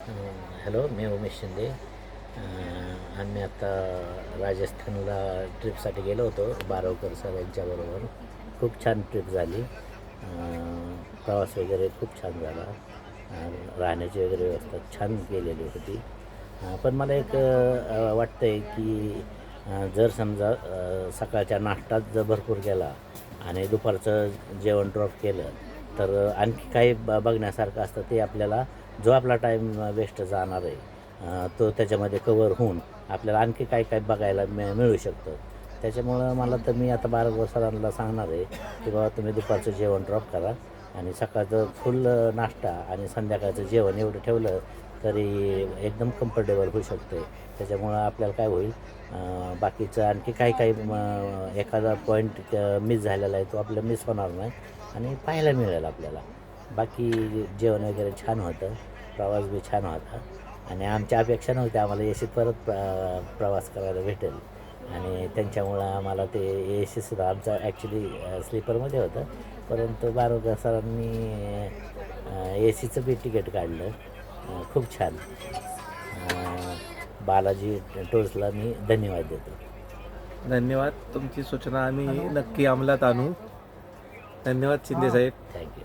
Hello, मी उमेश शिंदे. आम्ही आता राजस्थानला ट्रिपसाठी गेलो होतो बारवकर सर यांच्याबरोबर. खूप छान ट्रिप झाली. प्रवास वगैरे खूप छान झाला. राहण्याची वगैरे व्यवस्था छान केलेली होती. पण मला एक वाटतं आहे की जर समजा सकाळच्या नाश्तात जर भरपूर केला आणि दुपारचं जेवण ड्रॉप केलं तर आणखी काही बघण्यासारखं असतं. ते आपल्याला जो आपला टाईम वेस्ट जाणार आहे तो त्याच्यामध्ये कवर होऊन आपल्याला आणखी काय काय बघायला मिळू शकतं. त्याच्यामुळं मला तर मी आता बाराबर सरांना सांगणार आहे की बाबा तुम्ही दुपारचं जेवण ड्रॉप करा आणि सकाळचं फुल नाश्ता आणि संध्याकाळचं जेवण एवढं ठेवलं तरी एकदम कम्फर्टेबल होऊ शकतं आहे. त्याच्यामुळं आपल्याला काय होईल, बाकीचं आणखी काही काही एखादा पॉईंट मिस झालेला आहे तो आपल्याला मिस होणार नाही आणि पाहायला मिळेल आपल्याला. बाकी जेवण वगैरे छान होतं, प्रवास बी छान होता आणि आमच्या अपेक्षा नव्हत्या आम्हाला एसीत परत प्रवास करायला भेटेल आणि त्यांच्यामुळं आम्हाला ते एसीसुद्धा आमचं ॲक्च्युली स्लीपरमध्ये होतं, परंतु बारोकर सरांनी एसीचं बी तिकीट काढलं. खूप छान. बालाजी टूर्सला मी धन्यवाद देतो. धन्यवाद. तुमची सूचना आम्ही नक्की अंमलात आणू. धन्यवाद शिंदे साहेब. थँक्यू.